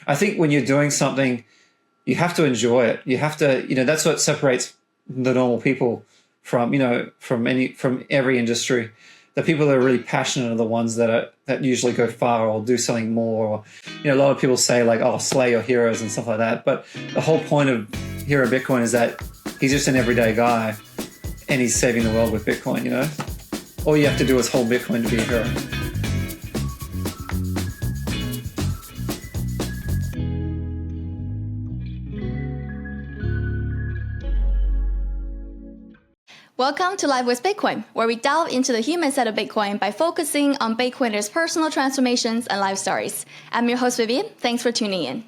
I think when you're doing something, you have to enjoy it. You have to, that's what separates the normal people from, from every industry. The people that are really passionate are the ones that usually go far or do something more. Or, a lot of people say like, oh, slay your heroes and stuff like that. But the whole point of Hero Bitcoin is that he's just an everyday guy and he's saving the world with Bitcoin, All you have to do is hold Bitcoin to be a hero. Welcome to Live with Bitcoin, where we delve into the human side of Bitcoin by focusing on Bitcoiners' personal transformations and life stories. I'm your host, Vivian. Thanks for tuning in.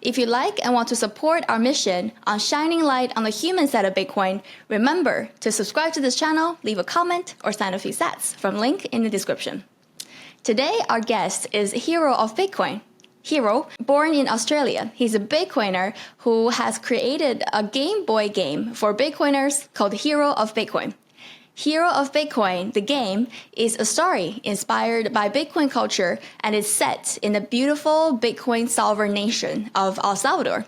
If you like and want to support our mission on shining light on the human side of Bitcoin, remember to subscribe to this channel, leave a comment, or sign a few sats from link in the description. Today, our guest is Hero of Bitcoin. Hero, born in Australia, he's a Bitcoiner who has created a Gameboy game for Bitcoiners called Hero of Bitcoin. Hero of Bitcoin, the game, is a story inspired by Bitcoin culture and is set in the beautiful Bitcoin sovereign nation of El Salvador.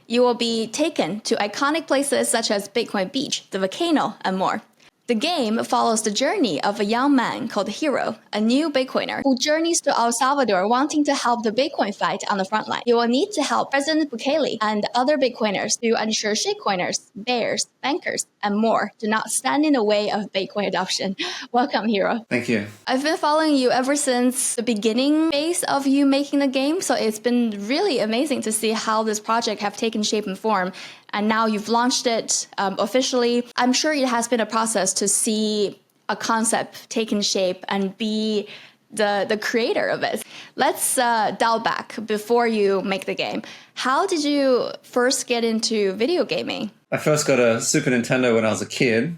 You will be taken to iconic places such as Bitcoin Beach, the volcano, and more. The game follows the journey of a young man called Hero, a new Bitcoiner, who journeys to El Salvador wanting to help the Bitcoin fight on the front line. You will need to help President Bukele and other Bitcoiners to ensure shitcoiners, bears, bankers, and more do not stand in the way of Bitcoin adoption. Welcome, Hero. Thank you. I've been following you ever since the beginning phase of you making the game, so it's been really amazing to see how this project have taken shape and form. And now you've launched it officially. I'm sure it has been a process to see a concept taking shape and be the creator of it. Let's dial back before you make the game. How did you first get into video gaming? I first got a Super Nintendo when I was a kid,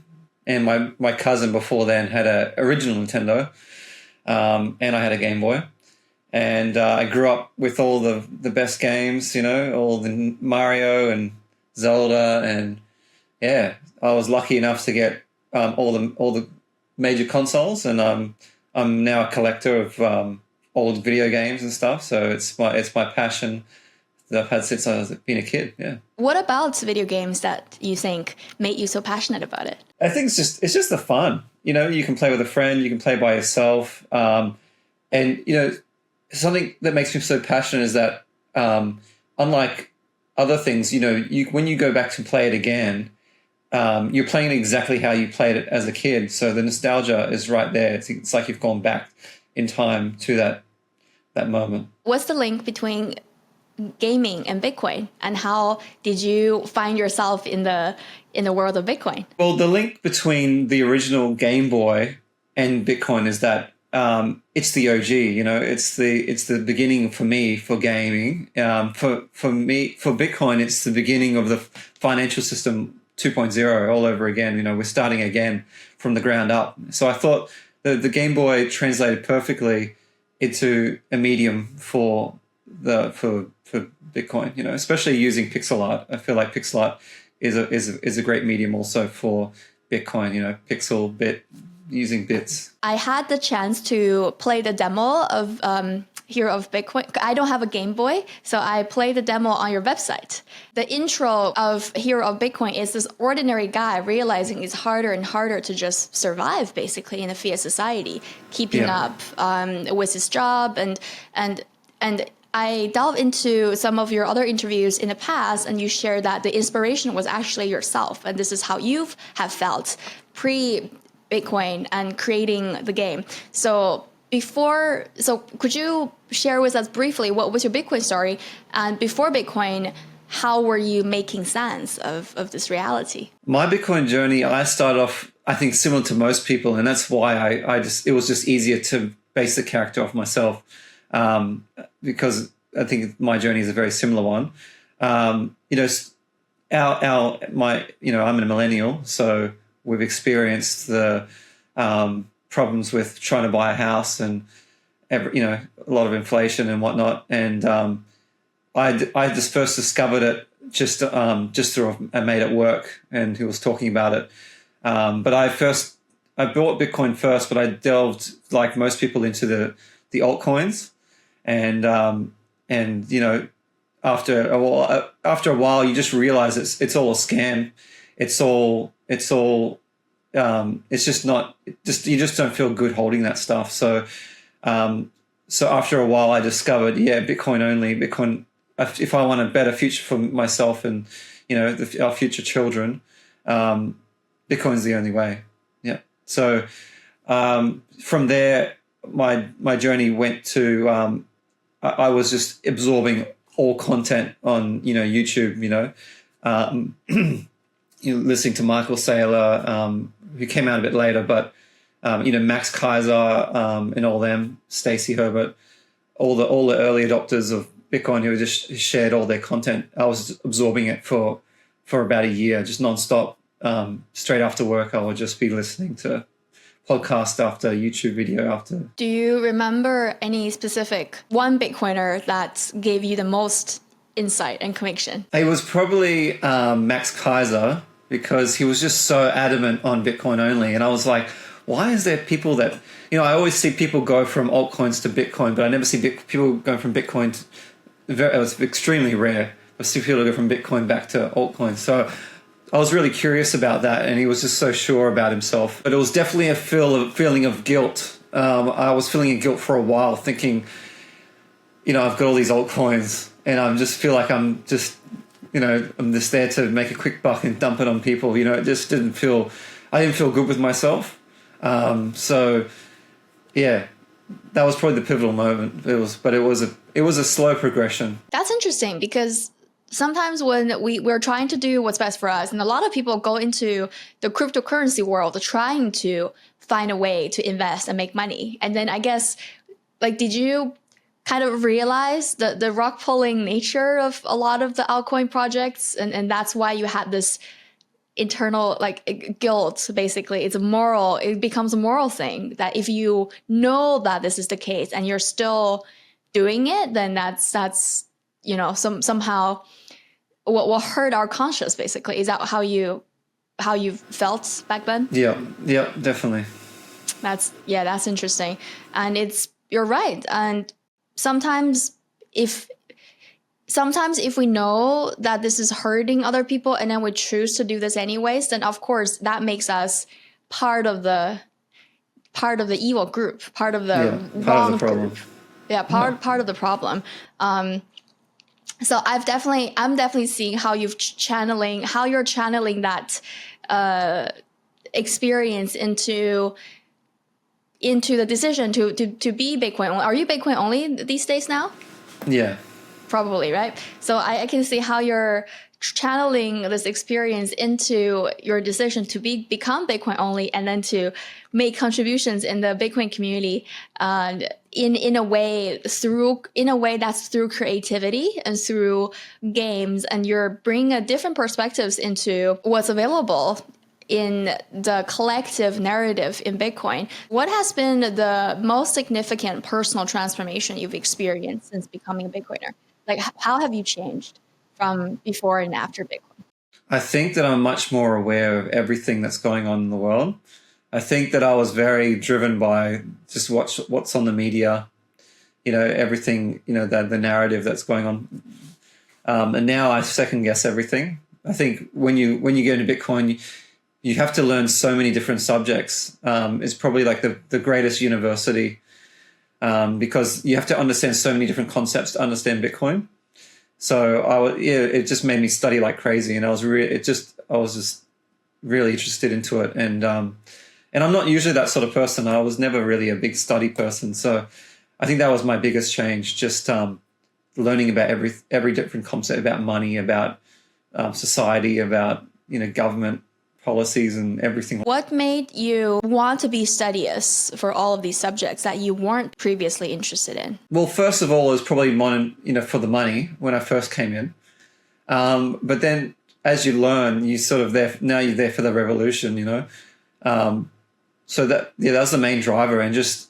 and my cousin before then had an original Nintendo, and I had a Game Boy. And I grew up with all the best games, all the Mario and Zelda, and yeah, I was lucky enough to get all the major consoles, and I'm now a collector of old video games and stuff. So it's my passion that I've had since I was being a kid. Yeah. What about video games that you think made you so passionate about it? I think it's just the fun. You can play with a friend, you can play by yourself, and something that makes me so passionate is that unlike other things, when you go back to play it again, you're playing it exactly how you played it as a kid. So the nostalgia is right there. It's like you've gone back in time to that moment. What's the link between gaming and Bitcoin, and how did you find yourself in the world of Bitcoin? Well, the link between the original Game Boy and Bitcoin is that it's the OG, it's the beginning for me for gaming. For me, for Bitcoin, it's the beginning of the financial system 2.0 all over again. We're starting again from the ground up. So I thought the Game Boy translated perfectly into a medium for Bitcoin, especially using pixel art. I feel like pixel art is a great medium also for Bitcoin, pixel bit, using bits. I had the chance to play the demo of Hero of Bitcoin. I don't have a Game Boy, so I played the demo on your website. The intro of Hero of Bitcoin is this ordinary guy realizing it's harder and harder to just survive, basically, in a fiat society, keeping up with his job. And I delved into some of your other interviews in the past, and you shared that the inspiration was actually yourself, and this is how you have felt pre-Bitcoin and creating the game. So could you share with us briefly what was your Bitcoin story? And before Bitcoin, how were you making sense of this reality? My Bitcoin journey, I started off, I think, similar to most people, and that's why it was just easier to base the character off myself, because I think my journey is a very similar one. I'm a millennial, so we've experienced the problems with trying to buy a house and a lot of inflation and whatnot. And I just first discovered it just through a mate at work, and he was talking about it. But I bought Bitcoin first, but I delved, like most people, into the altcoins, and after a while, you just realize it's all a scam. It's just not. You just don't feel good holding that stuff. So after a while, I discovered, Bitcoin only. Bitcoin. If I want a better future for myself and our future children, Bitcoin's the only way. Yeah. So from there, my journey went to I was just absorbing all content on YouTube. Listening to Michael Saylor, who came out a bit later, but Max Keiser and all them, Stacey Herbert, all the early adopters of Bitcoin who just shared all their content. I was absorbing it for about a year, just nonstop. Straight after work, I would just be listening to podcast after YouTube video after. Do you remember any specific one Bitcoiner that gave you the most insight and conviction? It was probably Max Keiser, because he was just so adamant on Bitcoin only. And I was like, why is there people that, I always see people go from altcoins to Bitcoin, but I never see people going from Bitcoin to, it was extremely rare. I see people go from Bitcoin back to altcoins. So I was really curious about that, and he was just so sure about himself. But it was definitely a feeling of guilt. I was feeling a guilt for a while, thinking, I've got all these altcoins, and I just feel like I'm just there to make a quick buck and dump it on people. It just I didn't feel good with myself. So yeah, that was probably the pivotal moment. It was a slow progression. That's interesting, because sometimes when we're trying to do what's best for us, and a lot of people go into the cryptocurrency world trying to find a way to invest and make money. And then I guess, did you kind of realize the rock pulling nature of a lot of the altcoin projects? And that's why you had this internal guilt. Basically, it becomes a moral thing, that if you know that this is the case and you're still doing it, then that's somehow what will hurt our conscience. Basically, is that how you felt back then? Yeah, definitely. That's interesting. And you're right. And sometimes if we know that this is hurting other people and then we choose to do this anyways, then of course that makes us part of the evil group, part of the wrong group. Yeah, part of the problem. So I'm definitely seeing how you're channeling that experience into the decision to be Bitcoin only. Are you Bitcoin only these days now? Yeah. Probably, right? So I can see how you're channeling this experience into your decision to become Bitcoin only, and then to make contributions in the Bitcoin community in a way that's through creativity and through games, and you're bringing different perspectives into what's available in the collective narrative in Bitcoin. What has been the most significant personal transformation you've experienced since becoming a Bitcoiner? How have you changed from before and after Bitcoin? I think that I'm much more aware of everything that's going on in the world. I think that I was very driven by just what's on the media, everything, the narrative that's going on. And now I second guess everything. I think when you get into Bitcoin, you have to learn so many different subjects. It's probably the greatest university, because you have to understand so many different concepts to understand Bitcoin. So it just made me study like crazy, and I was just really interested into it. And I'm not usually that sort of person. I was never really a big study person. So I think that was my biggest change, just learning about every different concept, about money, about society, about government policies and everything. What made you want to be studious for all of these subjects that you weren't previously interested in? Well, first of all, it was probably for the money when I first came in. But then as you learn, you're there for the revolution, So that was the main driver, and that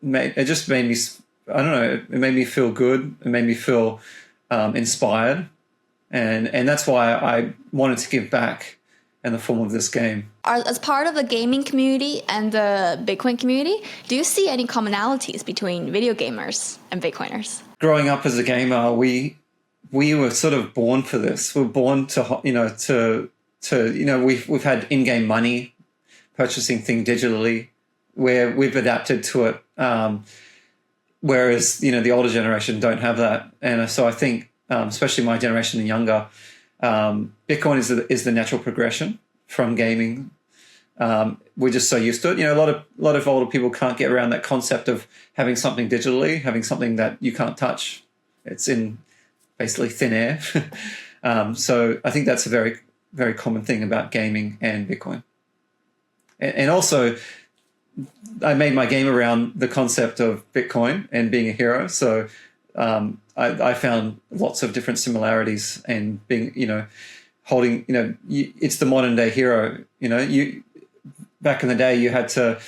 made me, I don't know, it made me feel good. It made me feel inspired. And that's why I wanted to give back and the form of this game. As part of the gaming community and the Bitcoin community, do you see any commonalities between video gamers and Bitcoiners? Growing up as a gamer, we were sort of born for this. We're born to we've had in-game money, purchasing things digitally, where we've adapted to it. Whereas the older generation don't have that, and so I think especially my generation and younger, Bitcoin is the natural progression from gaming. We're just so used to it. A lot of older people can't get around that concept of having something digitally, having something that you can't touch. It's in basically thin air. So I think that's a very, very common thing about gaming and Bitcoin. And also, I made my game around the concept of Bitcoin and being a hero. So I found lots of different similarities, and being, holding, it's the modern day hero. Back in the day, you had to,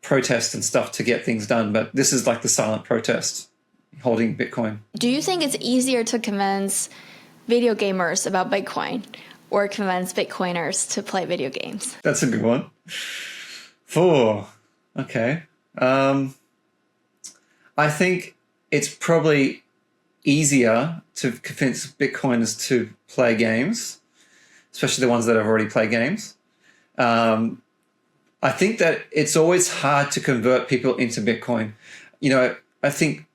protest and stuff to get things done. But this is like the silent protest, holding Bitcoin. Do you think it's easier to convince video gamers about Bitcoin or convince Bitcoiners to play video games? That's a good one. Okay. I think it's probably easier to convince Bitcoiners to play games, especially the ones that have already played games. I think that it's always hard to convert people into Bitcoin. I think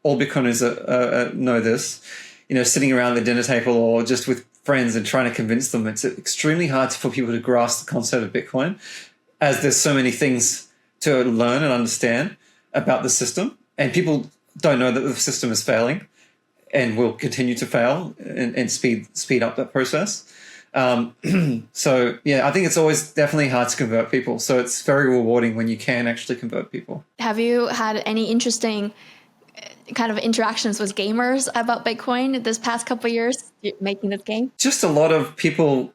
all Bitcoiners know this. Sitting around the dinner table or just with friends and trying to convince them, it's extremely hard for people to grasp the concept of Bitcoin, as there's so many things to learn and understand about the system, and people don't know that the system is failing and will continue to fail and speed up that process. So yeah, I think it's always definitely hard to convert people. So it's very rewarding when you can actually convert people. Have you had any interesting kind of interactions with gamers about Bitcoin this past couple of years making this game? Just a lot of people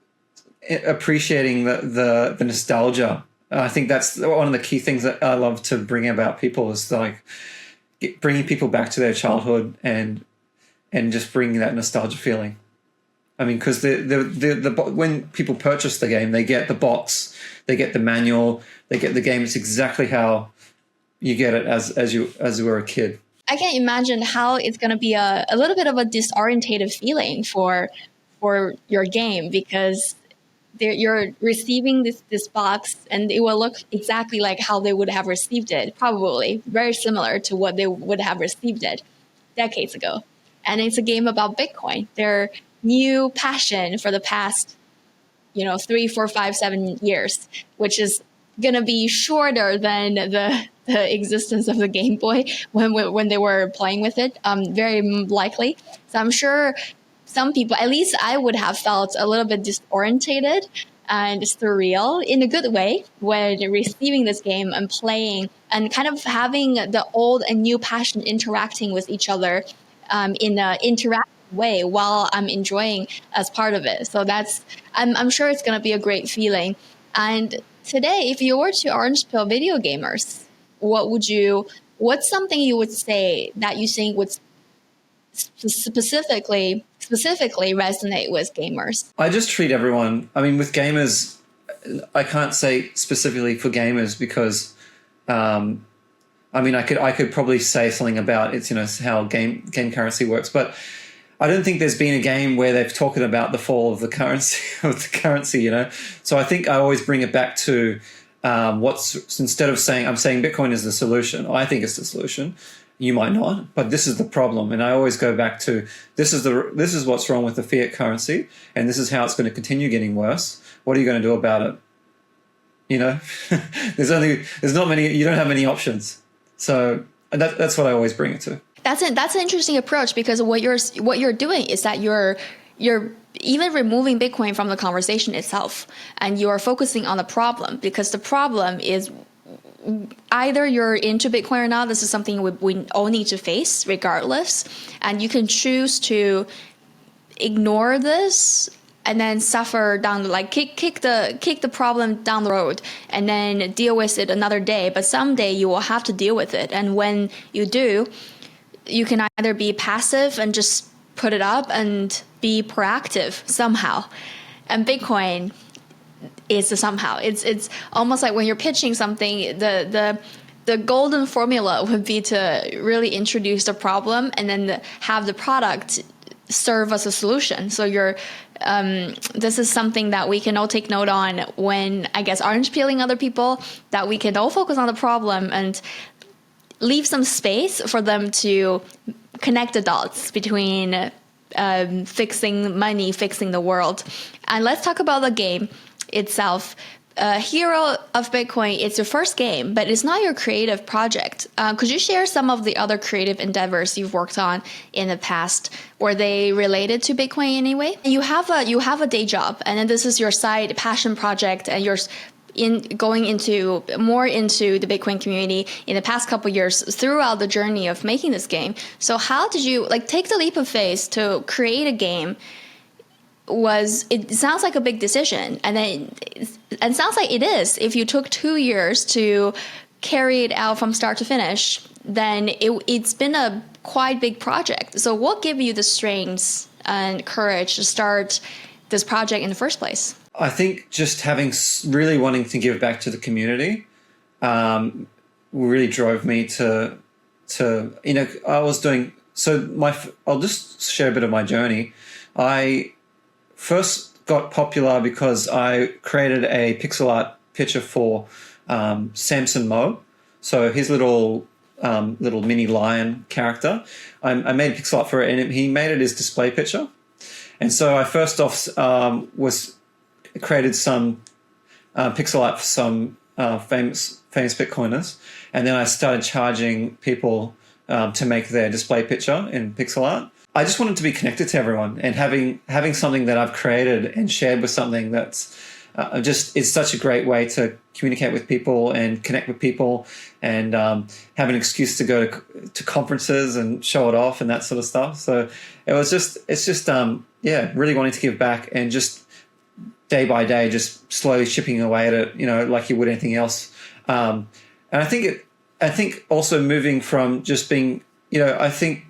appreciating the nostalgia. I think that's one of the key things that I love to bring about people, is like bringing people back to their childhood and just bringing that nostalgia feeling. I mean, because when people purchase the game, they get the box, they get the manual, they get the game. It's exactly how you get it as you were a kid. I can imagine how it's going to be a little bit of a disorientated feeling for your game, because you're receiving this box and it will look exactly like how they would have received it, probably very similar to what they would have received it decades ago. And it's a game about Bitcoin. Their new passion for the past, 3, 4, 5, 7 years, which is going to be shorter than the existence of the Gameboy when they were playing with it, very likely. So I'm sure some people, at least I would have felt a little bit disorientated and surreal in a good way when receiving this game and playing and kind of having the old and new passion interacting with each other in an interactive way while I'm enjoying as part of it. So I'm sure it's going to be a great feeling. And today, if you were to orange pill video gamers, what's something you would say that you think would specifically resonate with gamers? I just treat everyone, with gamers, I can't say specifically for gamers, because I could probably say something about it's how game currency works, but I don't think there's been a game where they've talked about the fall of the currency So I think I always bring it back to instead of saying I'm saying Bitcoin is the solution. I think it's the solution. You might not, but this is the problem. And I always go back to this is what's wrong with the fiat currency, and this is how it's going to continue getting worse. What are you going to do about it? There's not many. You don't have many options. So that's what I always bring it to. That's an interesting approach, because what you're doing is that you're even removing Bitcoin from the conversation itself, and you're focusing on the problem, because the problem is either you're into Bitcoin or not. This is something we all need to face regardless, and you can choose to ignore this and then suffer down kick the problem down the road and then deal with it another day. But someday you will have to deal with it, and when you do, you can either be passive and just put it up and be proactive somehow. And Bitcoin is the somehow. It's almost like when you're pitching something, the golden formula would be to really introduce the problem and then have the product serve as a solution. So this is something that we can all take note on when, I guess, orange peeling other people, that we can all focus on the problem and leave some space for them to connect the dots between fixing money, fixing the world. And let's talk about the game itself. Hero of Bitcoin, it's your first game, but it's not your creative project. Could you share some of the other creative endeavors you've worked on in the past? Were they related to Bitcoin in any way? You have a day job, and then this is your side passion project, and you're going into the Bitcoin community in the past couple of years throughout the journey of making this game. So how did you take the leap of faith to create a game? It sounds like a big decision, and it sounds like it is. If you took 2 years to carry it out from start to finish, then it's been a quite big project. So what gave you the strength and courage to start this project in the first place? I think just really wanting to give back to the community really drove me to I was doing I'll just share a bit of my journey. I first got popular because I created a pixel art picture for Samson Moe. So his little mini lion character. I made a pixel art for it, and he made it his display picture. And so I first off created some pixel art for some famous Bitcoiners, and then I started charging people to make their display picture in pixel art. I just wanted to be connected to everyone, and having something that I've created and shared with something that's it's such a great way to communicate with people and connect with people, and have an excuse to go to conferences and show it off and that sort of stuff. So it's just really wanting to give back, and just day by day, just slowly chipping away at it, like you would anything else. And I think also moving from just being, I think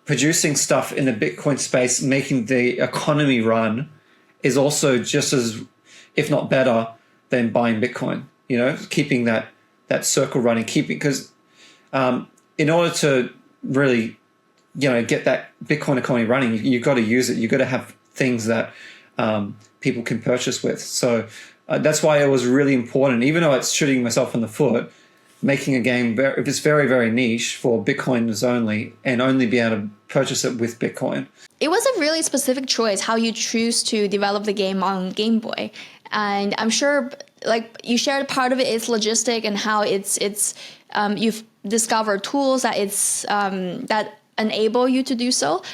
producing stuff in the Bitcoin space, making the economy run, is also just as, if not better, than buying Bitcoin. Keeping that circle running, because in order to really, get that Bitcoin economy running, you've got to use it. You've got to have things that people can purchase with. So that's why it was really important, even though it's shooting myself in the foot, making a game, if it's very, very niche for Bitcoiners only, and only be able to purchase it with Bitcoin. It was a really specific choice how you choose to develop the game on Gameboy. And I'm sure, you shared part of it is logistic, and how you've discovered tools that enable you to do so.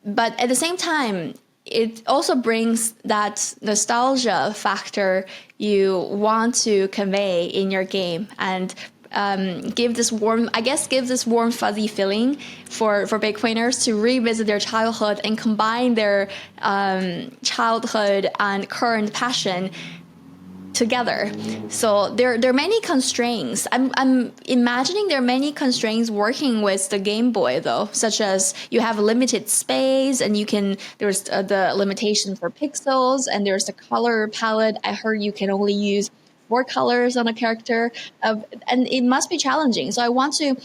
But at the same time, it also brings that nostalgia factor you want to convey in your game, and give this warm fuzzy feeling for Bitcoiners to revisit their childhood and combine their childhood and current passion together. So there are many constraints. I'm imagining there are many constraints working with the Game Boy, though, such as you have limited space, and there's the limitation for pixels, and there's the color palette. I heard you can only use 4 colors on a character, and it must be challenging. So I want to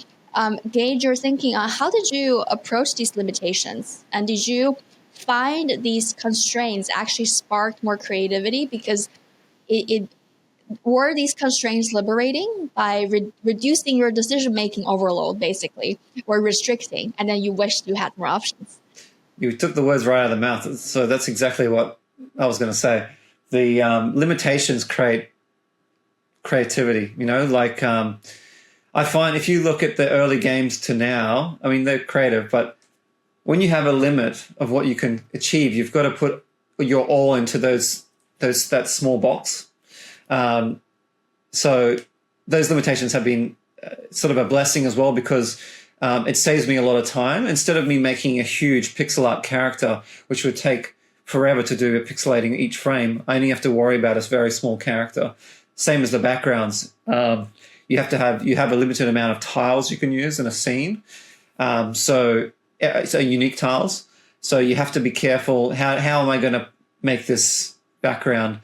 gauge your thinking on how did you approach these limitations, and did you find these constraints actually sparked more creativity? Because were these constraints liberating by reducing your decision-making overload, basically, or restricting, and then you wished you had more options? You took the words right out of the mouth. So that's exactly what I was going to say. The limitations create creativity, I find if you look at the early games to now, they're creative, but when you have a limit of what you can achieve, you've got to put your all into that small box. So those limitations have been sort of a blessing as well, because it saves me a lot of time. Instead of me making a huge pixel art character, which would take forever to do pixelating each frame, I only have to worry about a very small character. Same as the backgrounds. You have a limited amount of tiles you can use in a scene. So unique tiles. So you have to be careful. How am I going to make this background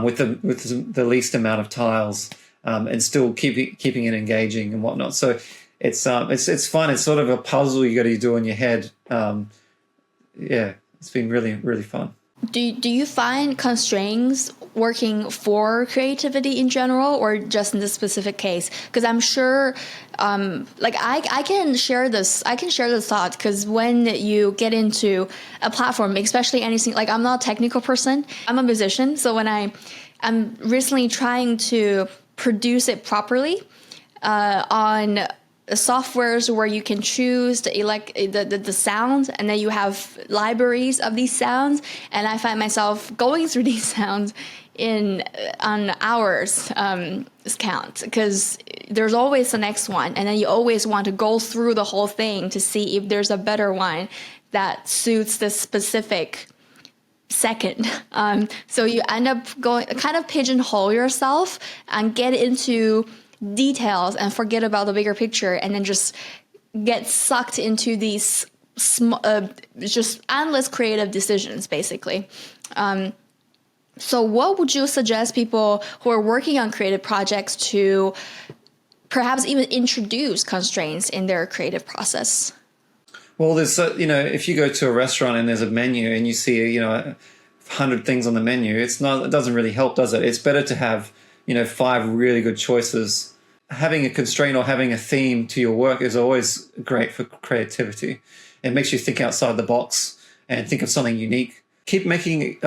with the least amount of tiles and still keeping it engaging and whatnot? So it's fun. It's sort of a puzzle you got to do in your head. It's been really, really fun. Do you find constraints working for creativity in general, or just in this specific case? Because I'm sure, I can share this. I can share this thought, because when you get into a platform, especially anything, like I'm not a technical person. I'm a musician, so when I'm recently trying to produce it properly on softwares where you can choose the sounds, and then you have libraries of these sounds, and I find myself going through these sounds on hours count, because there's always the next one, and then you always want to go through the whole thing to see if there's a better one that suits the specific second. So you end up going kind of pigeonhole yourself and get into details and forget about the bigger picture, and then just get sucked into these just endless creative decisions, basically. So what would you suggest people who are working on creative projects to perhaps even introduce constraints in their creative process? Well, there's if you go to a restaurant and there's a menu and you see 100 things on the menu, it doesn't really help, does it? It's better to have 5 really good choices. Having a constraint or having a theme to your work is always great for creativity. It makes you think outside the box and think of something unique. Keep making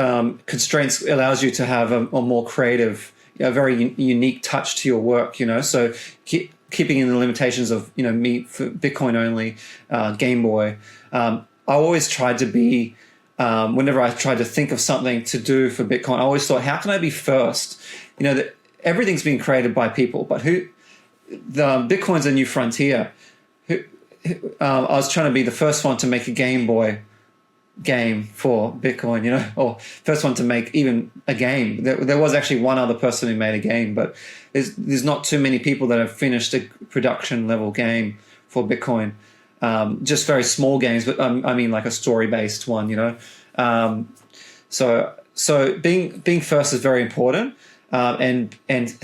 constraints allows you to have a more creative, very unique touch to your work, So keeping in the limitations of, me for Bitcoin only, Gameboy. I always tried to be, whenever I tried to think of something to do for Bitcoin, I always thought, how can I be first? That everything's been created by people, but Bitcoin's a new frontier. I was trying to be the first one to make a Game Boy game for Bitcoin, or first one to make even a game. There was actually one other person who made a game, but there's not too many people that have finished a production level game for Bitcoin. Just very small games, but I mean like a story-based one, So being first is very important. And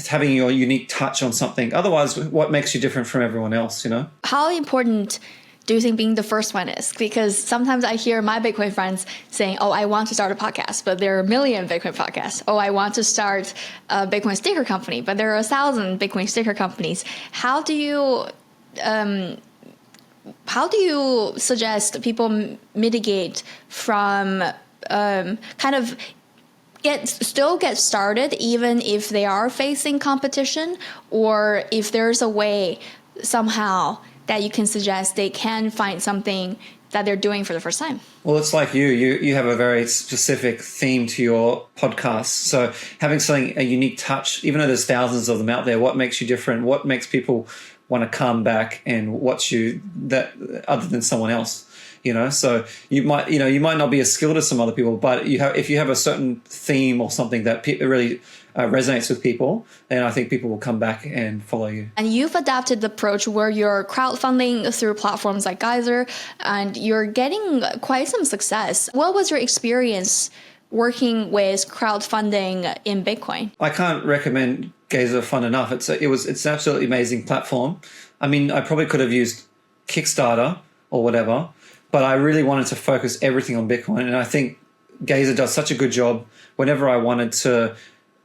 having your unique touch on something. Otherwise, what makes you different from everyone else, How important do you think being the first one is? Because sometimes I hear my Bitcoin friends saying, oh, I want to start a podcast, but there are a million Bitcoin podcasts. Oh, I want to start a Bitcoin sticker company, but there are 1,000 Bitcoin sticker companies. How do you suggest people mitigate from kind of get started even if they are facing competition, or if there's a way somehow that you can suggest they can find something that they're doing for the first time? Well, it's like you have a very specific theme to your podcast. So having a unique touch, even though there's thousands of them out there, what makes you different? What makes people want to come back and watch you that other than someone else? So you might not be as skilled as some other people, but if you have a certain theme or something that really resonates with people, then I think people will come back and follow you. And you've adapted the approach where you're crowdfunding through platforms like Geyser, and you're getting quite some success. What was your experience working with crowdfunding in Bitcoin? I can't recommend Geyser fun enough. It's an absolutely amazing platform. I mean, I probably could have used Kickstarter or whatever, but I really wanted to focus everything on Bitcoin. And I think Geyser does such a good job. Whenever I wanted to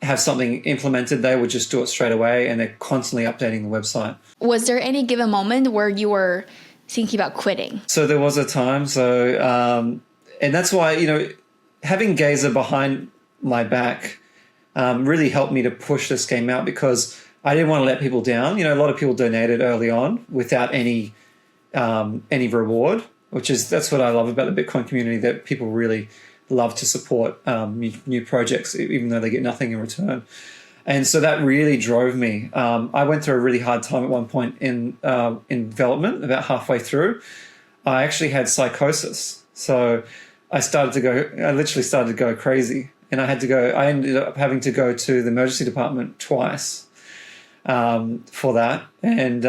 have something implemented, they would just do it straight away, and they're constantly updating the website. Was there any given moment where you were thinking about quitting? So there was a time. And that's why, having Geyser behind my back really helped me to push this game out, because I didn't want to let people down. A lot of people donated early on without any reward. That's what I love about the Bitcoin community, that people really love to support new projects, even though they get nothing in return. And so that really drove me. I went through a really hard time at one point in development. About halfway through, I actually had psychosis. So I literally started to go crazy, and I ended up having to go to the emergency department twice for that. And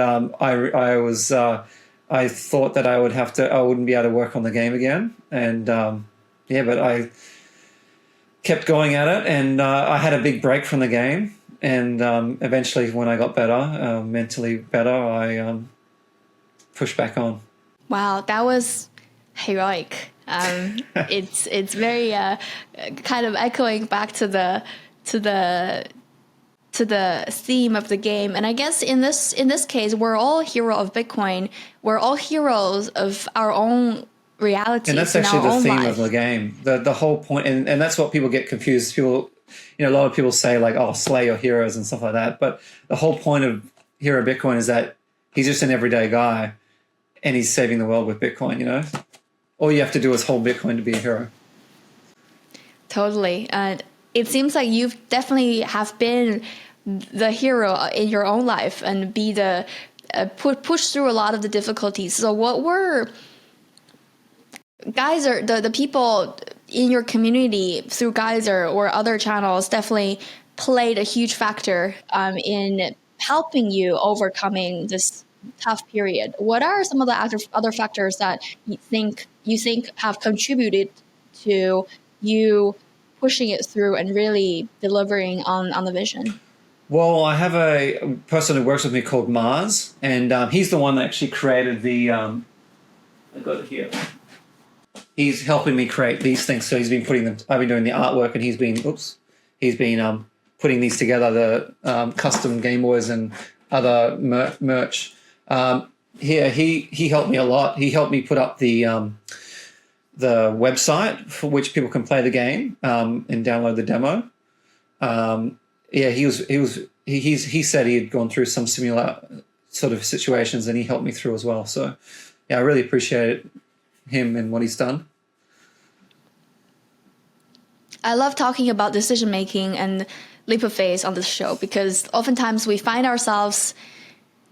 I thought that I wouldn't be able to work on the game again. And but I kept going at it, and I had a big break from the game. And eventually, when I got better, mentally better, I pushed back on. Wow, that was heroic. It's very kind of echoing back to the theme of the game. And I guess in this case, we're all hero of Bitcoin. We're all heroes of our own reality. And that's actually the theme of the game. The whole point, and that's what people get confused. People, a lot of people say like, "Oh, slay your heroes" and stuff like that. But the whole point of Hero Bitcoin is that he's just an everyday guy, and he's saving the world with Bitcoin. All you have to do is hold Bitcoin to be a hero. Totally. It seems like you've definitely have been the hero in your own life and be the push through a lot of the difficulties. So what were Geyser, the people in your community through Geyser or other channels definitely played a huge factor in helping you overcoming this tough period. What are some of the other factors that you think have contributed to you pushing it through and really delivering on the vision? Well, I have a person who works with me called Mars, and he's the one that actually created the. I got it here. He's helping me create these things, so he's been putting them. I've been doing the artwork, and he's been putting these together, the custom Gameboys and other merch. Here, he helped me a lot. He helped me put up the website for which people can play the game and download the demo. He said he had gone through some similar sort of situations, and he helped me through as well. So, I really appreciate him and what he's done. I love talking about decision making and leap of faith on this show because oftentimes we find ourselves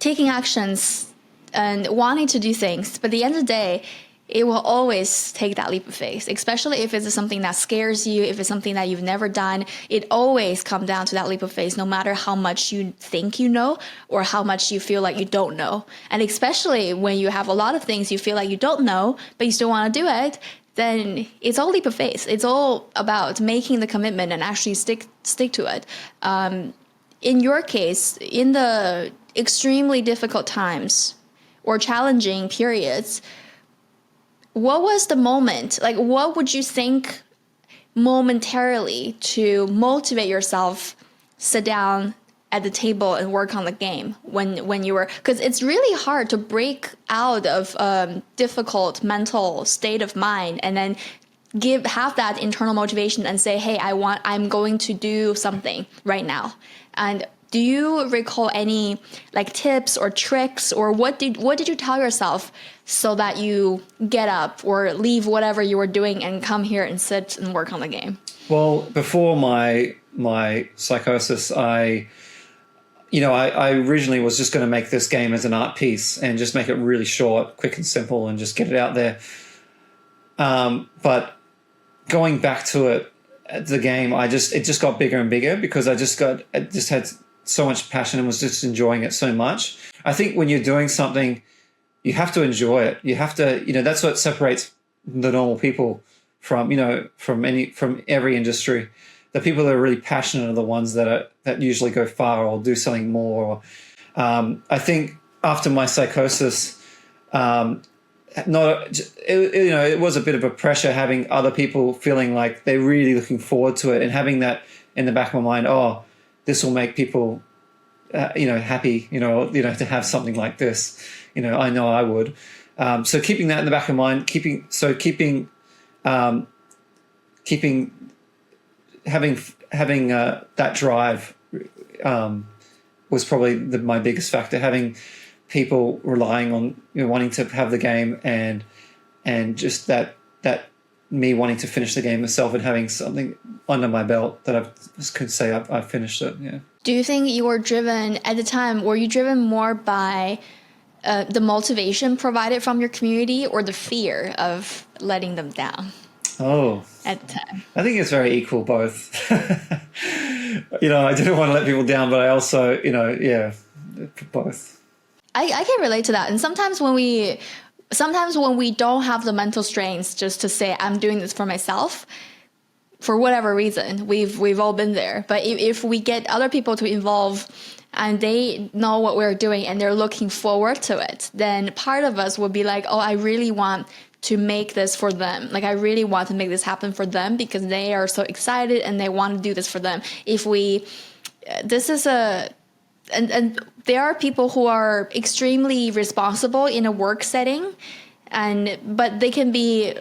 taking actions and wanting to do things, but at the end of the day, it will always take that leap of faith, especially if it's something that scares you, if it's something that you've never done. It always comes down to that leap of faith, no matter how much you think you know or how much you feel like you don't know. And especially when you have a lot of things you feel like you don't know, but you still want to do it, then it's all leap of faith. It's all about making the commitment and actually stick to it. In your case, in the extremely difficult times or challenging periods, what was the moment? Like, what would you think momentarily to motivate yourself, sit down at the table and work on the game when you were, because it's really hard to break out of a difficult mental state of mind and then have that internal motivation and say, hey, I'm going to do something right now. And do you recall any like tips or tricks, or what did you tell yourself so that you get up or leave whatever you were doing and come here and sit and work on the game? Well, before my psychosis, I originally was just going to make this game as an art piece and just make it really short, quick and simple, and just get it out there. But going back to it, the game, it just got bigger and bigger because I just had so much passion and was just enjoying it so much. I think when you're doing something, you have to enjoy it. You have to, that's what separates the normal people from every industry. The people that are really passionate are the ones that usually go far or do something more. I think after my psychosis, it was a bit of a pressure having other people feeling like they're really looking forward to it and having that in the back of my mind. Oh, this will make people, happy. To have something like this. I know I would. So keeping that in the back of mind, having that drive was probably my biggest factor. Having people relying on wanting to have the game and just that me wanting to finish the game myself and having something under my belt that I could say I finished it. Yeah. Do you think you were driven at the time? Were you driven more by the motivation provided from your community or the fear of letting them down? Oh, at the time, I think it's very equal, both. I didn't want to let people down, but I also, both. I can relate to that. And sometimes when we don't have the mental strength just to say, I'm doing this for myself, for whatever reason, we've all been there. But if we get other people to involve and they know what we're doing and they're looking forward to it, then part of us would be like, oh, I really want to make this for them. Like, I really want to make this happen for them because they are so excited and they want to do this for them. And there are people who are extremely responsible in a work setting, but they can be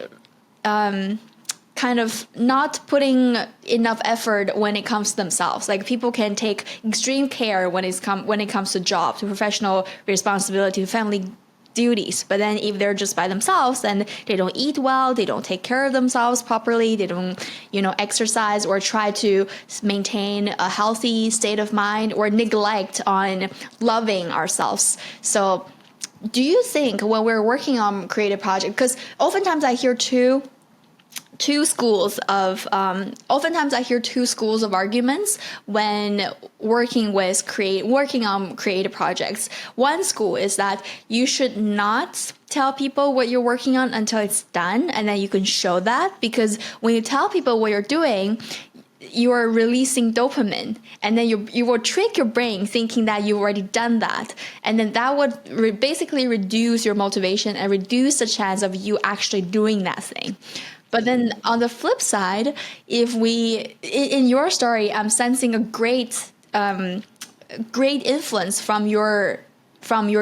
kind of not putting enough effort when it comes to themselves. Like, people can take extreme care when it comes to job, to professional responsibility, to family duties. But then if they're just by themselves, then they don't eat well, they don't take care of themselves properly, they don't, exercise or try to maintain a healthy state of mind, or neglect on loving ourselves. So do you think when we're working on creative project, because oftentimes I hear two schools of arguments when working on creative projects. One school is that you should not tell people what you're working on until it's done, and then you can show that, because when you tell people what you're doing, you are releasing dopamine, and then you will trick your brain thinking that you've already done that, and then that would basically reduce your motivation and reduce the chance of you actually doing that thing. But then on the flip side, in your story, I'm sensing a great influence from your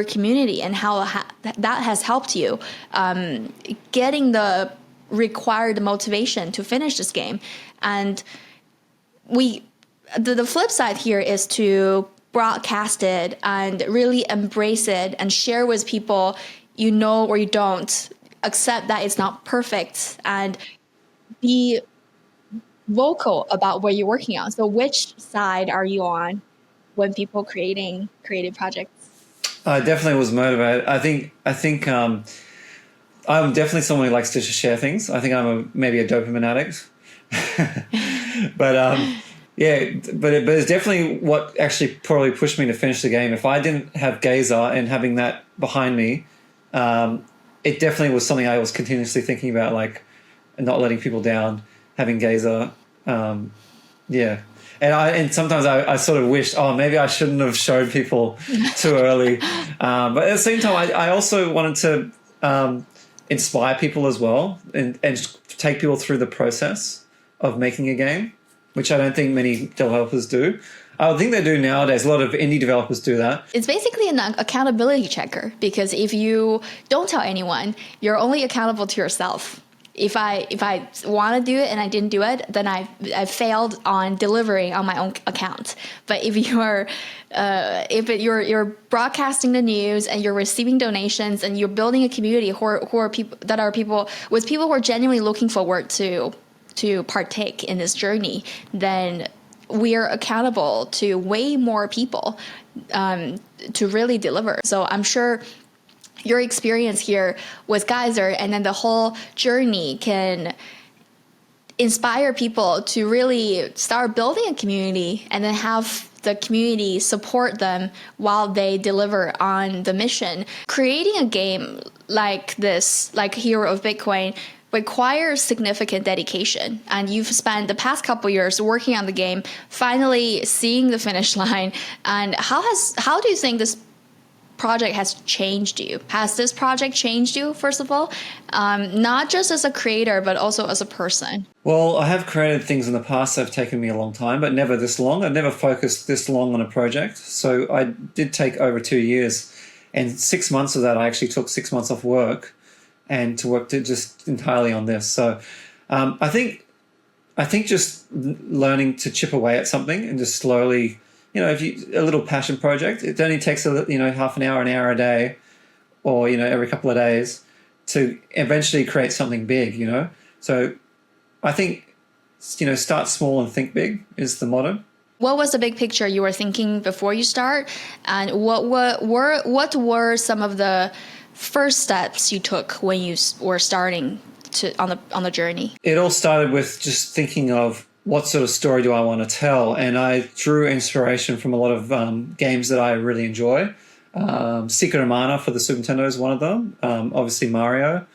community and how that has helped you getting the required motivation to finish this game. And the flip side here is to broadcast it and really embrace it and share with people, or you don't. Accept that it's not perfect and be vocal about what you're working on. So which side are you on when people creating creative projects? I definitely was motivated. I think I'm definitely someone who likes to share things. I think I'm maybe a dopamine addict. But but it's definitely what actually probably pushed me to finish the game. If I didn't have Geyser and having that behind me, it definitely was something I was continuously thinking about, like not letting people down, having Geyser. And sometimes I sort of wished, maybe I shouldn't have showed people too early. But at the same time, I also wanted to inspire people as well and take people through the process of making a game, which I don't think many developers do. I think they do nowadays. A lot of indie developers do that. It's basically an accountability checker, because if you don't tell anyone, you're only accountable to yourself. If I want to do it and I didn't do it, then I failed on delivering on my own account. But if you're broadcasting the news and you're receiving donations and you're building a community who are people who are genuinely looking forward to partake in this journey, then we are accountable to way more people to really deliver. So I'm sure your experience here with Geyser and then the whole journey can inspire people to really start building a community and then have the community support them while they deliver on the mission. Creating a game like this, like Hero of Bitcoin, requires significant dedication, and you've spent the past couple years working on the game, finally seeing the finish line. And how do you think this project has changed you? Has this project changed you, first of all, not just as a creator but also as a person? Well, I have created things in the past that have taken me a long time, but never this long. I've never focused this long on a project. So I did take over 2 years, and 6 months of that I actually took 6 months off work and to work just entirely on this. So I think just learning to chip away at something and just slowly, a little passion project, it only takes half an hour a day, or every couple of days to eventually create something big. So I think start small and think big is the motto. What was the big picture you were thinking before you start, and what were some of the first steps you took when you were starting on the journey? It all started with just thinking of what sort of story do I want to tell, and I drew inspiration from a lot of games that I really enjoy. Secret of Mana for the Super Nintendo is one of them. Obviously Mario,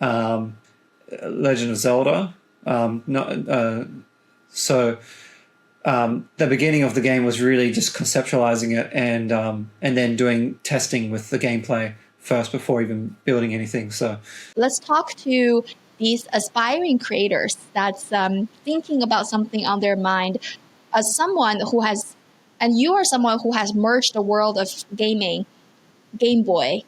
Legend of Zelda. The beginning of the game was really just conceptualizing it and then doing testing with the gameplay first before even building anything. So let's talk to these aspiring creators that's thinking about something on their mind. As someone who has, and you are someone who has merged the world of gaming, Gameboy,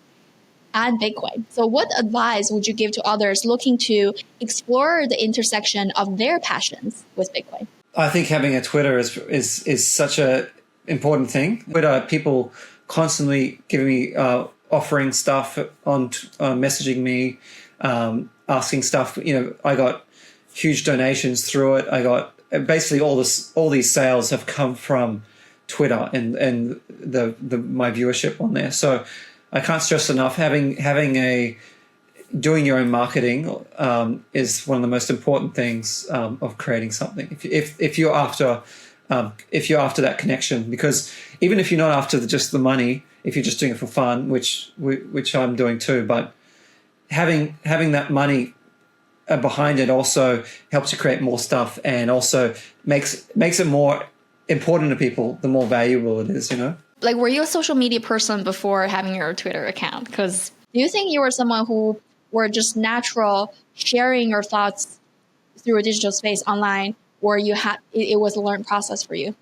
and Bitcoin. So what advice would you give to others looking to explore the intersection of their passions with Bitcoin? I think having a Twitter is such a important thing. Twitter, people constantly giving me offering stuff on messaging me, asking stuff. I got huge donations through it. I got basically all these sales have come from Twitter and my viewership on there. So I can't stress enough doing your own marketing is one of the most important things of creating something. If you're after that connection, because even if you're not after just the money, if you're just doing it for fun, which I'm doing too, but having that money behind it also helps you create more stuff and also makes it more important to people. The more valuable it is, Like, were you a social media person before having your Twitter account? Because do you think you were someone who were just natural sharing your thoughts through a digital space online, or it was a learned process for you?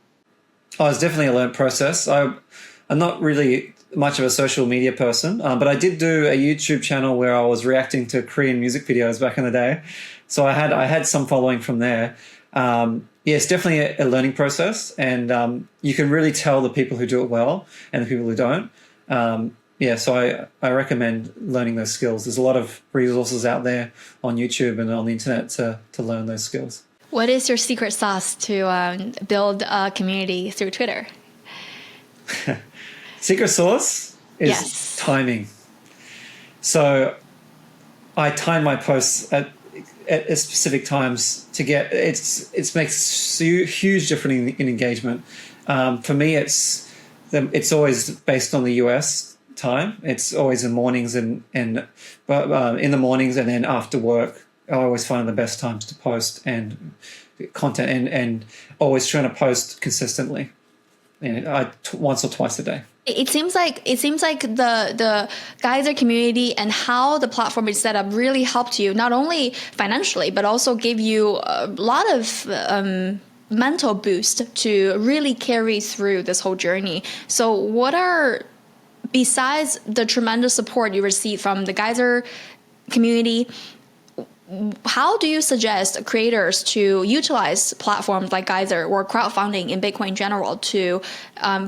Oh, it's definitely a learned process. I'm not really much of a social media person, but I did do a YouTube channel where I was reacting to Korean music videos back in the day. So I had some following from there. It's definitely a learning process, and you can really tell the people who do it well and the people who don't. So I recommend learning those skills. There's a lot of resources out there on YouTube and on the internet to learn those skills. What is your secret sauce to build a community through Twitter? Secret sauce is timing. So I time my posts at specific times to get it makes huge difference in engagement. For me, it's always based on the US time. It's always in mornings and in the mornings and then after work. I always find the best times to post and content and always trying to post consistently, once or twice a day. It seems like the Geyser community and how the platform is set up really helped you, not only financially, but also gave you a lot of mental boost to really carry through this whole journey. So besides the tremendous support you received from the Geyser community, how do you suggest creators to utilize platforms like Geyser or crowdfunding in Bitcoin in general to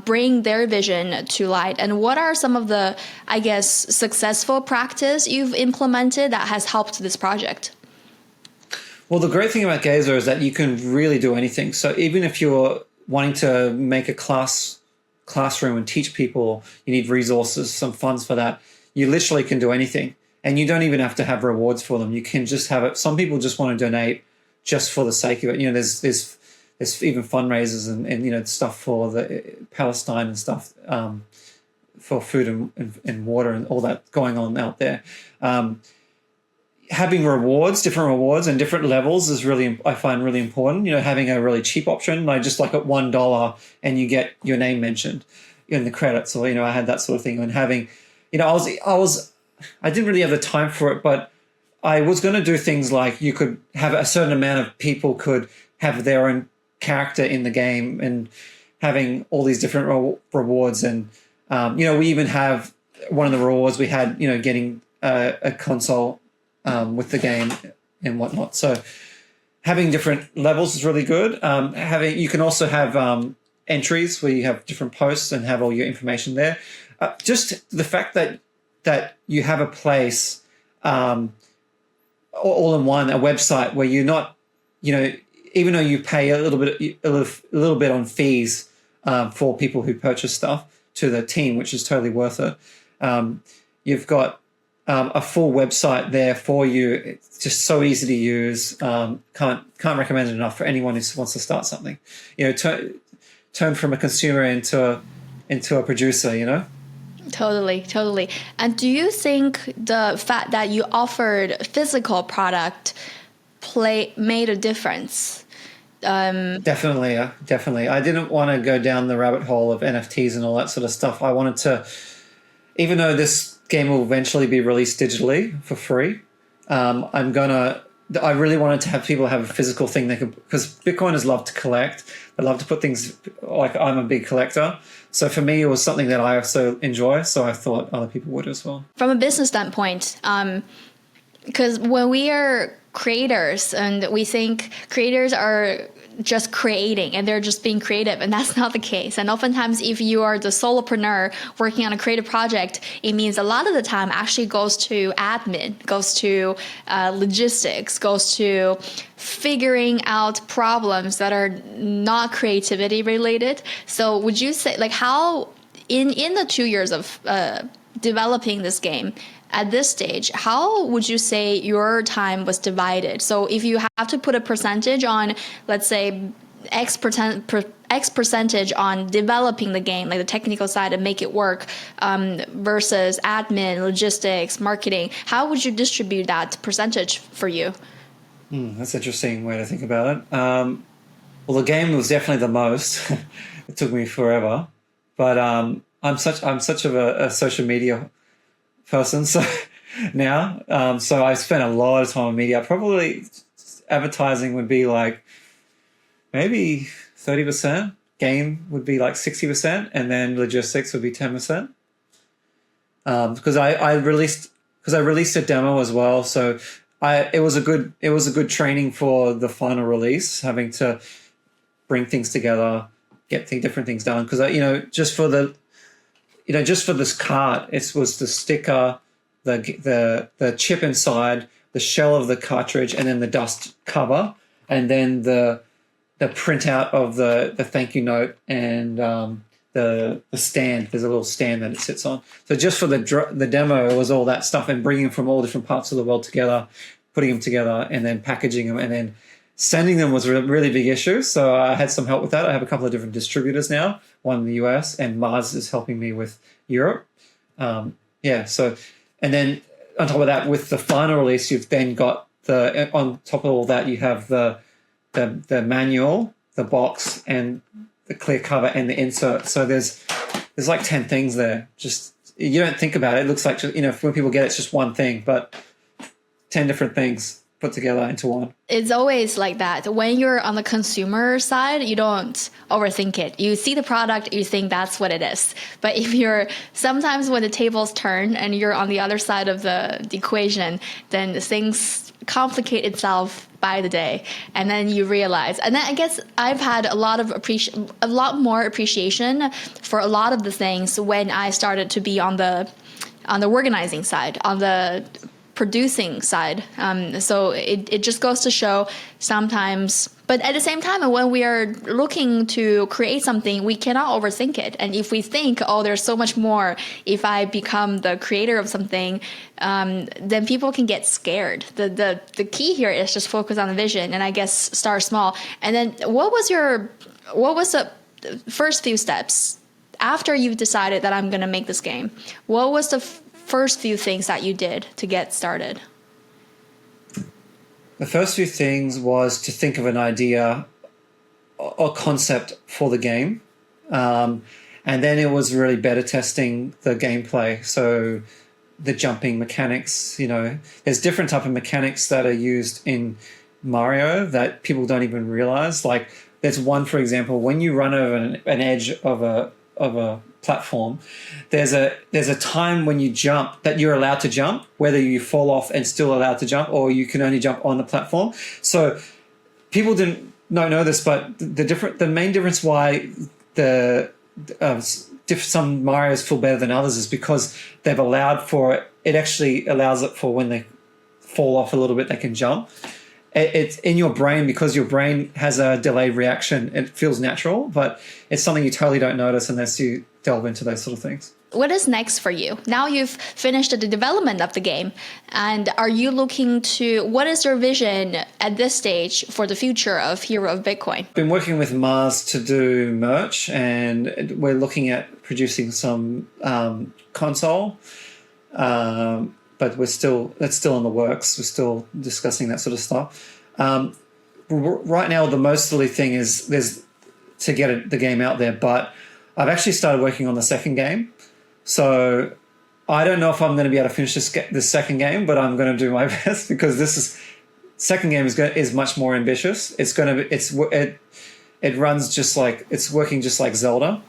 bring their vision to light? And what are some of the, successful practice you've implemented that has helped this project? Well, the great thing about Geyser is that you can really do anything. So even if you're wanting to make a classroom and teach people, you need resources, some funds for that. You literally can do anything. And you don't even have to have rewards for them. You can just have it. Some people just want to donate just for the sake of it. There's even fundraisers and stuff for the Palestine and stuff for food and water and all that going on out there. Having different rewards and different levels is I find really important. Having a really cheap option, just like at $1 and you get your name mentioned in the credits, or I had that sort of thing. And having, I didn't really have the time for it, but I was going to do things like you could have a certain amount of people could have their own character in the game and having all these different rewards. And, we even have one of the rewards we had, getting a console with the game and whatnot. So having different levels is really good. You can also have entries where you have different posts and have all your information there. Just the fact that you have a place all in one, a website where you're not, even though you pay a little bit on fees for people who purchase stuff to the team, which is totally worth it. You've got a full website there for you. It's just so easy to use. Can't recommend it enough for anyone who wants to start something. Turn from a consumer into a producer. Totally, totally. And do you think the fact that you offered physical product made a difference? Definitely. I didn't want to go down the rabbit hole of NFTs and all that sort of stuff. I wanted to, even though this game will eventually be released digitally for free, I really wanted to have people have a physical thing they could, because Bitcoiners love to collect. They love to put things, like I'm a big collector. So for me, it was something that I also enjoy. So I thought other people would as well. From a business standpoint, because when we are creators and we think creators are just creating and they're just being creative, and that's not the case. And oftentimes if you are the solopreneur working on a creative project, it means a lot of the time actually goes to admin, goes to logistics, goes to figuring out problems that are not creativity related. So would you say, like, how in the 2 years of developing this game, at this stage, how would you say your time was divided? So if you have to put a percentage on, let's say, X percentage on developing the game, like the technical side, and make it work, versus admin, logistics, marketing, how would you distribute that percentage for you? That's an interesting way to think about it. Well, the game was definitely the most. It took me forever, but I'm such of a social media person, so now, so I spent a lot of time on media. Probably advertising would be like maybe 30%, game would be like 60%, and then logistics would be 10%. Because I released a demo as well, so it was a good training for the final release, having to bring things together, get different things done. Because just for this cart, it was the sticker, the chip inside, the shell of the cartridge, and then the dust cover, and then the printout of the thank you note, and the stand. There's a little stand that it sits on. So just for the demo, it was all that stuff, and bringing them from all different parts of the world together, putting them together, and then packaging them, and then sending them was a really big issue. So I had some help with that. I have a couple of different distributors now, one in the US, and Mars is helping me with Europe. So, and then on top of that, with the final release, you've then got on top of all that, you have the manual, the box, and the clear cover and the insert. So there's like 10 things there. Just, you don't think about it. It looks like, when people get it, it's just one thing, but 10 different things put together into one. It's always like that. When you're on the consumer side, you don't overthink it. You see the product, you think that's what it is. But sometimes when the tables turn and you're on the other side of the equation, then things complicate itself by the day, and then you realize. And then I guess I've had a lot more appreciation for a lot of the things when I started to be on the organizing side, on the producing side. So it just goes to show sometimes, but at the same time, when we are looking to create something, we cannot overthink it. And if we think, oh, there's so much more if I become the creator of something, then people can get scared. The key here is just focus on the vision, and I guess start small. And then what was the first few steps after you've decided that I'm going to make this game? What was the first few things that you did to get started? The first few things was to think of an idea or concept for the game. And then it was really beta testing the gameplay. So the jumping mechanics, there's different type of mechanics that are used in Mario that people don't even realize. Like there's one, for example, when you run over an edge of a platform, there's a time when you jump that you're allowed to jump, whether you fall off and still allowed to jump, or you can only jump on the platform. So people didn't know this, but the main difference why some Marios feel better than others is because they've allowed for it. It actually allows it for when they fall off a little bit, they can jump. It's in your brain, because your brain has a delayed reaction. It feels natural, but it's something you totally don't notice unless you delve into those sort of things. What is next for you? Now you've finished the development of the game, and are you looking to, what is your vision at this stage for the future of Hero of Bitcoin? I've been working with Mars to do merch, and we're looking at producing some console, but that's still in the works. We're still discussing that sort of stuff. Right now, the most silly thing is to get the game out there, but I've actually started working on the second game. So I don't know if I'm going to be able to finish this second game, but I'm going to do my best because second game is much more ambitious. It runs just like it's working just like Zelda,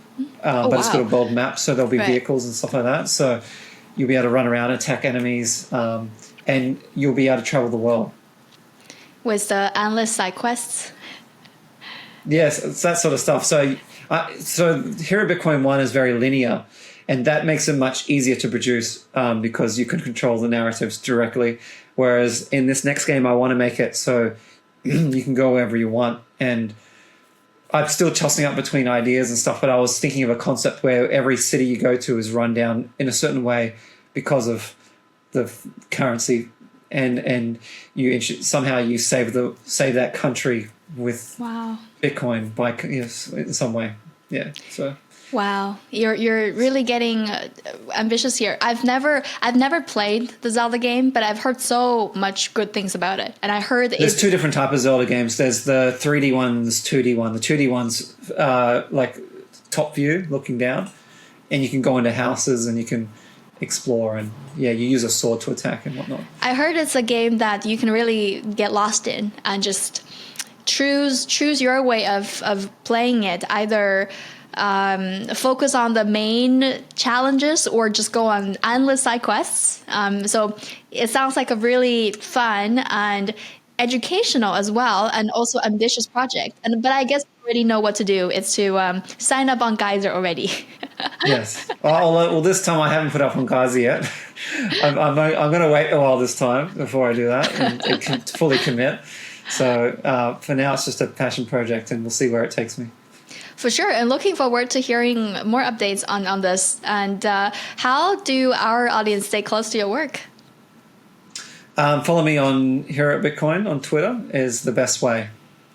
but it's got a world map, so there'll be vehicles and stuff like that. So you'll be able to run around, attack enemies, and you'll be able to travel the world. With the endless side quests? Yes, it's that sort of stuff. So Hero Bitcoin 1 is very linear, and that makes it much easier to produce because you can control the narratives directly. Whereas in this next game, I want to make it so you can go wherever you want. And I'm still tossing up between ideas and stuff, but I was thinking of a concept where every city you go to is run down in a certain way because of the currency. And you somehow you save that country with Bitcoin by in some way. Yeah. So. Wow, you're really getting ambitious here. I've never played the Zelda game, but I've heard so much good things about it. And I heard there's two different types of Zelda games. There's the 3D one and there's 2D one. The 2D one's like top view, looking down, and you can go into houses and you can explore, and you use a sword to attack and whatnot. I heard it's a game that you can really get lost in and just choose your way of playing it. Either focus on the main challenges or just go on endless side quests. So it sounds like a really fun and educational as well, and also ambitious project. But I guess you already know what to do. It's to sign up on Geyser already. Yes. Well, this time I haven't put up on Geyser yet. I'm going to wait a while this time before I do that and fully commit. So for now, it's just a passion project, and we'll see where it takes me. For sure, and looking forward to hearing more updates on this. And how do our audience stay close to your work? Follow me on Hero Bitcoin on Twitter is the best way.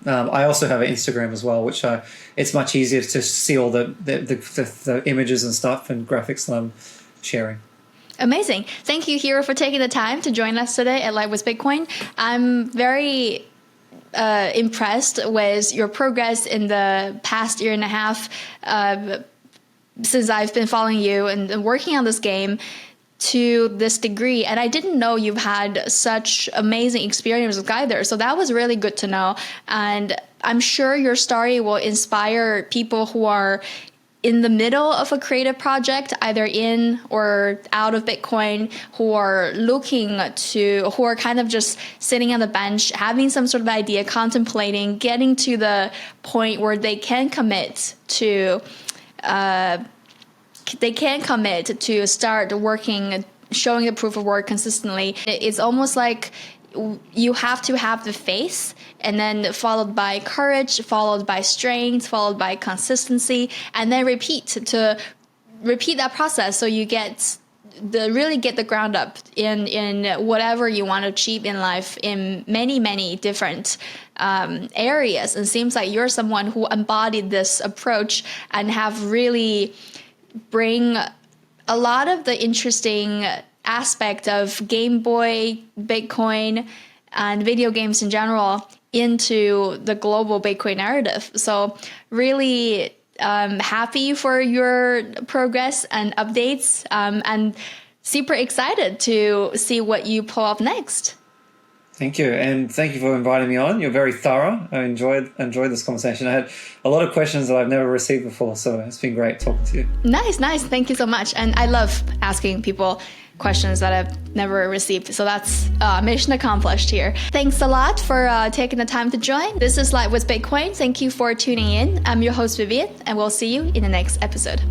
I also have an Instagram as well, which it's much easier to see all the images and stuff and graphics that I'm sharing. Amazing. Thank you, Hero, for taking the time to join us today at Live with Bitcoin. I'm very impressed with your progress in the past year and a half since I've been following you and working on this game to this degree. And I didn't know you've had such amazing experience with Geyser. So that was really good to know. And I'm sure your story will inspire people who are in the middle of a creative project, either in or out of Bitcoin, who are who are kind of just sitting on the bench, having some sort of idea, contemplating, getting to the point where they can commit to start working, showing the proof of work consistently. It's almost like you have to have the faith, and then followed by courage, followed by strength, followed by consistency, and then repeat that process so you really get the ground up in whatever you want to achieve in life in many different areas. And it seems like you're someone who embodied this approach and have really bring a lot of the interesting aspect of Gameboy, Bitcoin, and video games in general into the global Bitcoin narrative. So really happy for your progress and updates, and super excited to see what you pull up next. Thank you, and thank you for inviting me on. You're very thorough. I enjoyed this conversation. I had a lot of questions that I've never received before, so it's been great talking to you. Nice. Thank you so much. And I love asking people questions that I've never received. So that's mission accomplished here. Thanks a lot for taking the time to join. This is Live with Bitcoin. Thank you for tuning in. I'm your host, Vivian, and we'll see you in the next episode.